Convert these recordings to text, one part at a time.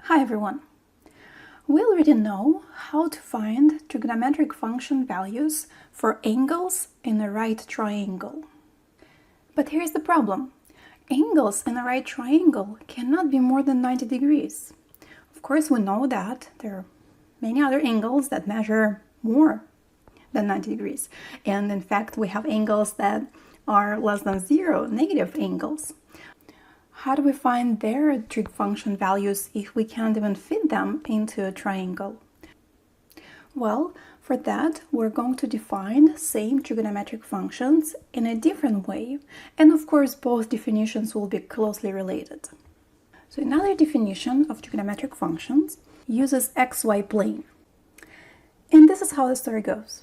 Hi everyone! We already know how to find trigonometric function values for angles in a right triangle. But here's the problem. Angles in a right triangle cannot be more than 90 degrees. Of course, we know that there are many other angles that measure more than 90 degrees. And in fact, we have angles that are less than zero, negative angles. How do we find their trig function values if we can't even fit them into a triangle? Well, for that, we're going to define same trigonometric functions in a different way. And of course, both definitions will be closely related. So another definition of trigonometric functions uses xy plane. And this is how the story goes.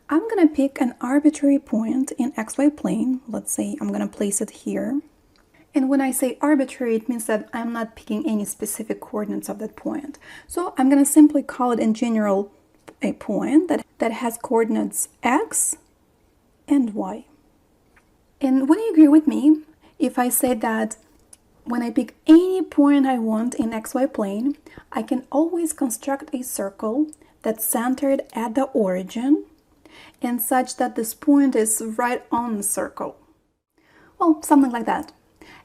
I'm going to pick an arbitrary point in xy plane. Let's say I'm going to place it here. And when I say arbitrary, it means that I'm not picking any specific coordinates of that point. So I'm going to simply call it in general a point that has coordinates x and y. And would you agree with me if I say that when I pick any point I want in xy plane, I can always construct a circle that's centered at the origin and such that this point is right on the circle? Well, something like that.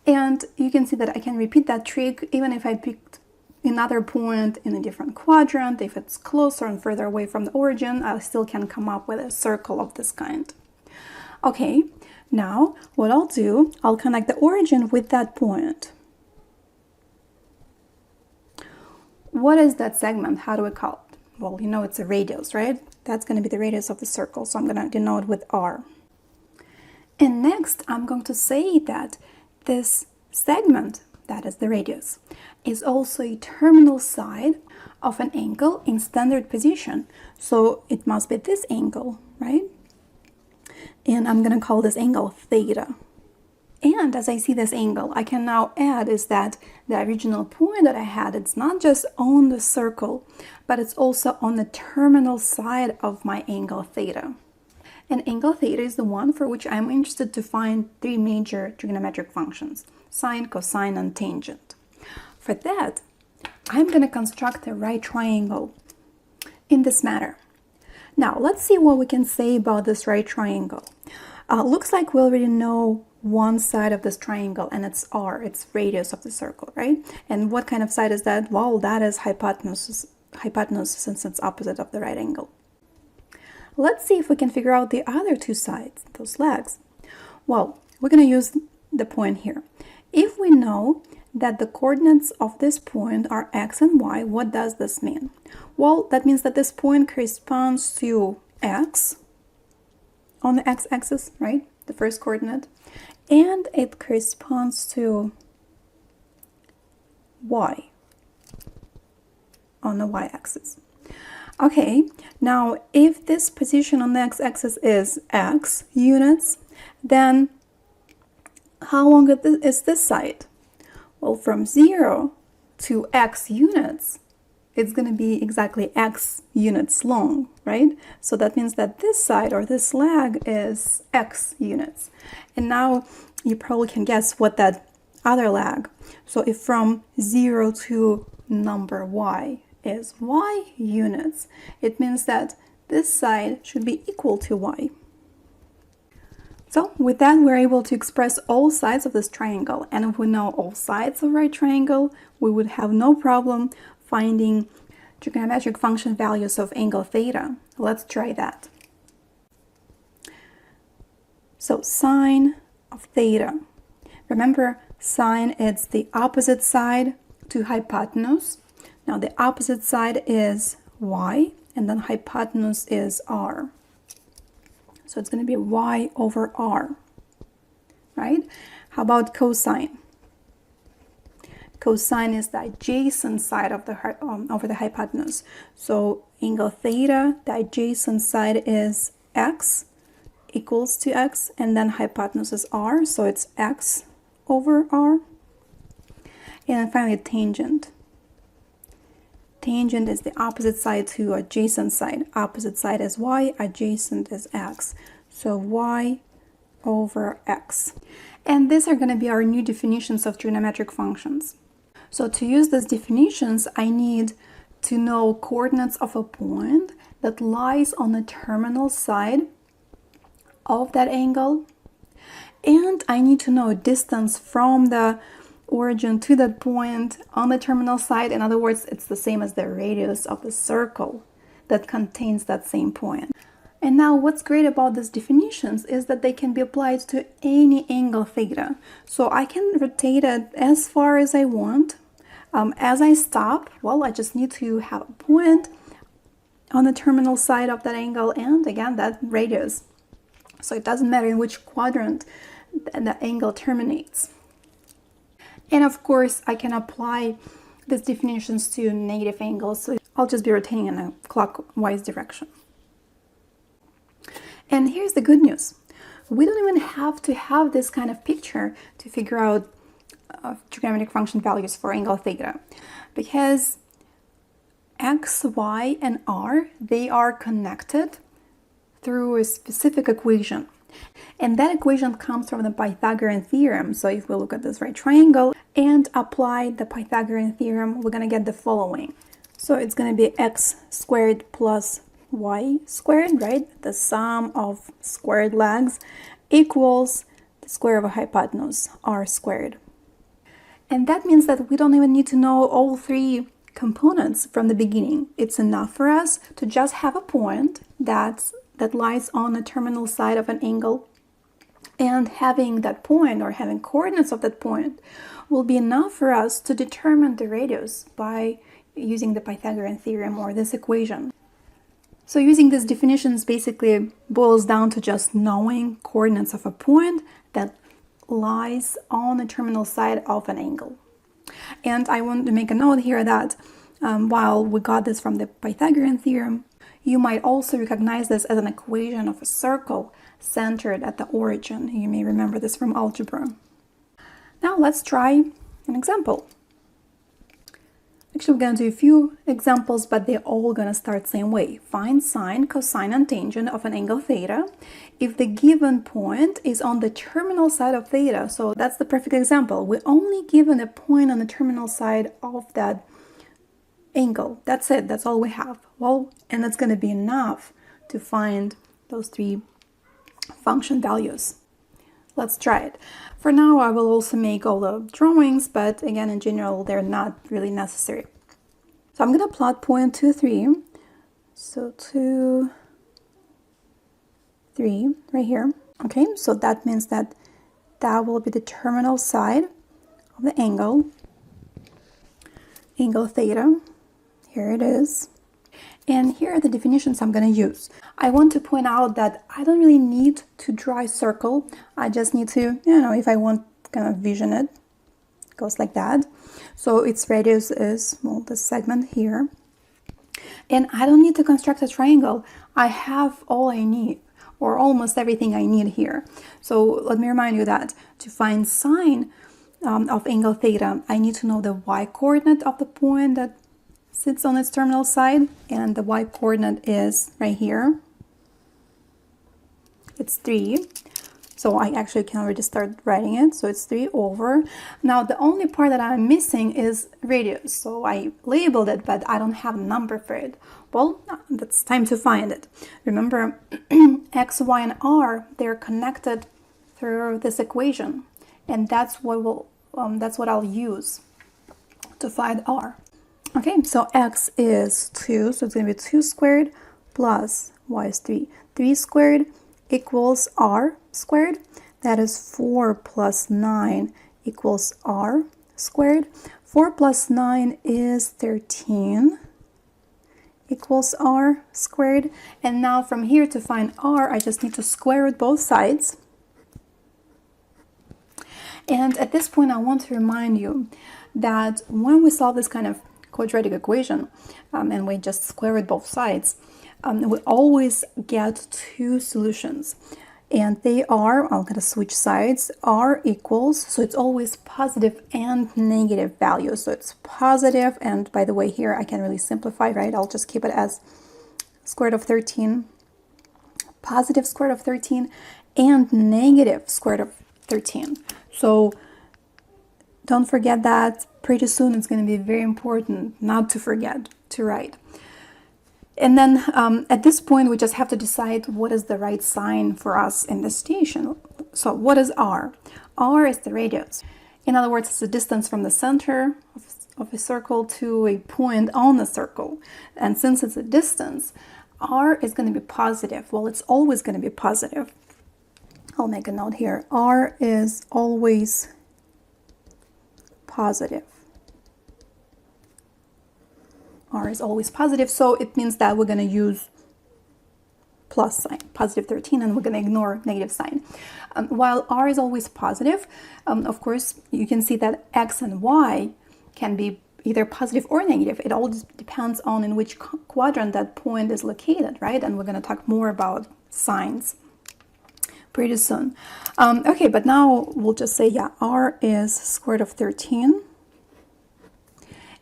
And you can see that I can repeat that trick even if I picked another point in a different quadrant. If it's closer and further away from the origin, I still can come up with a circle of this kind. Okay, now what I'll do, I'll connect the origin with that point. What is that segment? How do we call it? Well, you know it's a radius, right? That's going to be the radius of the circle, so I'm going to denote with r. And next, I'm going to say that this segment, that is the radius, is also a terminal side of an angle in standard position. So it must be this angle, right? And I'm going to call this angle theta. And as I see this angle, I can now add is that the original point that I had, it's not just on the circle, but it's also on the terminal side of my angle theta. And angle theta is the one for which I'm interested to find three major trigonometric functions: sine, cosine, and tangent. For that, I'm going to construct a right triangle in this manner. Now, let's see what we can say about this right triangle. Looks like we already know one side of this triangle, and it's r, it's radius of the circle, right? And what kind of side is that? Well, that is hypotenuse since it's opposite of the right angle. Let's see if we can figure out the other two sides, those legs. Well, we're going to use the point here. If we know that the coordinates of this point are x and y, what does this mean? Well, that means that this point corresponds to x on the x-axis, right? The first coordinate. And it corresponds to y on the y-axis. Okay, now if this position on the x-axis is x units, then how long is this side? Well, from 0 to x units, it's going to be exactly x units long, right? So that means that this side or this leg is x units. And now you probably can guess what that other leg. So if from 0 to number y is y units, it means that this side should be equal to y. So with that, we're able to express all sides of this triangle. And if we know all sides of a right triangle, we would have no problem finding trigonometric function values of angle theta. Let's try that. So sine of theta. Remember, sine is the opposite side to hypotenuse. Now the opposite side is y, and then hypotenuse is r. So it's going to be y over r, right? How about cosine? Cosine is the adjacent side of the over the hypotenuse. So angle theta, the adjacent side is x, equals to x, and then hypotenuse is r, so it's x over r. And then finally tangent. Tangent is the opposite side to adjacent side. Opposite side is y, adjacent is x. So y over x. And these are going to be our new definitions of trigonometric functions. So to use these definitions, I need to know coordinates of a point that lies on the terminal side of that angle, and I need to know distance from the origin to that point on the terminal side. In other words, it's the same as the radius of the circle that contains that same point. And now what's great about these definitions is that they can be applied to any angle theta. So I can rotate it as far as I want. As I stop, well, I just need to have a point on the terminal side of that angle, and again, that radius. So it doesn't matter in which quadrant the angle terminates. And of course, I can apply these definitions to negative angles, so I'll just be rotating in a clockwise direction. And here's the good news. We don't even have to have this kind of picture to figure out trigonometric function values for angle theta, because x, y, and r, they are connected through a specific equation. And that equation comes from the Pythagorean theorem. So if we look at this right triangle and apply the Pythagorean theorem, we're going to get the following. So it's going to be x squared plus y squared, right? The sum of squared legs equals the square of a hypotenuse, r squared. And that means that we don't even need to know all three components from the beginning. It's enough for us to just have a point that lies on the terminal side of an angle, and having that point, or having coordinates of that point, will be enough for us to determine the radius by using the Pythagorean theorem or this equation. So using these definitions basically boils down to just knowing coordinates of a point that lies on the terminal side of an angle. And I want to make a note here that while we got this from the Pythagorean theorem, you might also recognize this as an equation of a circle centered at the origin. You may remember this from algebra. Now let's try an example. Actually, we're going to do a few examples, but they're all going to start the same way. Find sine, cosine, and tangent of an angle theta if the given point is on the terminal side of theta. So that's the perfect example. We're only given a point on the terminal side of that angle. That's it. That's all we have. Well, and that's going to be enough to find those three function values. Let's try it. For now, I will also make all the drawings, but again, in general, they're not really necessary. So I'm going to plot point 2, 3. So 2, 3 right here. Okay, so that means that that will be the terminal side of the angle theta. Here it is. And here are the definitions I'm going to use. I want to point out that I don't really need to draw a circle. I just need to, if I want kind of vision it, it goes like that. So its radius is, well, this segment here. And I don't need to construct a triangle. I have all I need, or almost everything I need here. So let me remind you that to find sine of angle theta, I need to know the y-coordinate of the point that sits on its terminal side, and the y-coordinate is right here. It's 3. So I actually can already start writing it. So it's 3 over. Now the only part that I'm missing is radius. So I labeled it, but I don't have a number for it. Well, it's time to find it. Remember, x, y, and r, they're connected through this equation, and that's what I'll use to find r. Okay, so x is 2, so it's going to be 2 squared plus y is 3. 3 squared equals r squared. That is 4 plus 9 equals r squared. 4 plus 9 is 13 equals r squared. And now from here to find r, I just need to square root both sides. And at this point, I want to remind you that when we solve this kind of quadratic equation and we just square root both sides, we always get two solutions, and they are, I'm going to switch sides, r equals, so it's always positive and negative values. So it's positive, and by the way, here I can really simplify, right? I'll just keep it as square root of 13, positive square root of 13, and negative square root of 13. So Don't forget that. Pretty soon it's going to be very important not to forget to write. And then at this point, we just have to decide what is the right sign for us in this station. So what is r? R is the radius. In other words, it's the distance from the center of a circle to a point on the circle. And since it's a distance, r is going to be positive. Well, it's always going to be positive. I'll make a note here. R is always positive. R is always positive, so it means that we're going to use plus sign, positive 13, and we're going to ignore negative sign. While r is always positive, of course, you can see that x and y can be either positive or negative. It all just depends on in which quadrant that point is located, right? And we're going to talk more about signs pretty soon. Okay, but now we'll just say, yeah, r is square root of 13.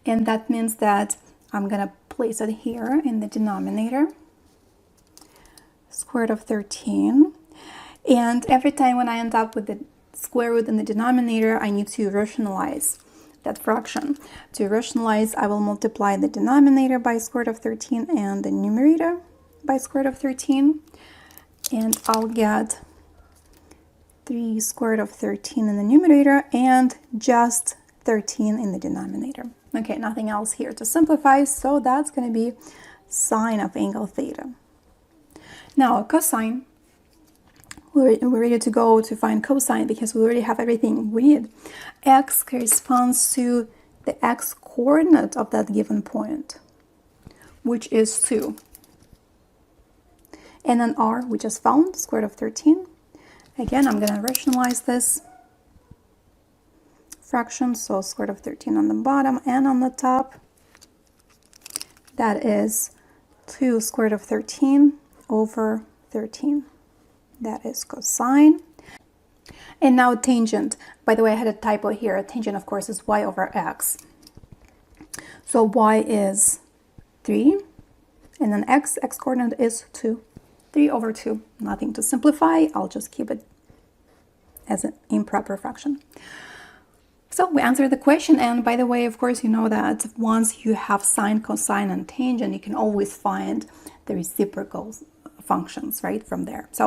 And that means that I'm going to place it here in the denominator, square root of 13. And every time when I end up with the square root in the denominator, I need to rationalize that fraction. To rationalize, I will multiply the denominator by square root of 13 and the numerator by square root of 13. And I'll get 3 square root of 13 in the numerator and just 13 in the denominator. Okay, nothing else here to simplify, so that's going to be sine of angle theta. Now, cosine, we're ready to go to find cosine because we already have everything we need. X corresponds to the x coordinate of that given point, which is 2. And then r, we just found, square root of 13. Again, I'm going to rationalize this fraction, so square root of 13 on the bottom and on the top. That is 2 square root of 13 over 13. That is cosine. And now tangent. By the way, I had a typo here. Tangent, of course, is y over x. So y is 3, and then x coordinate is 2. 3 over 2. Nothing to simplify. I'll just keep it as an improper fraction. So we answered the question, and by the way, of course, you know that once you have sine, cosine, and tangent, you can always find the reciprocal functions, right, from there. So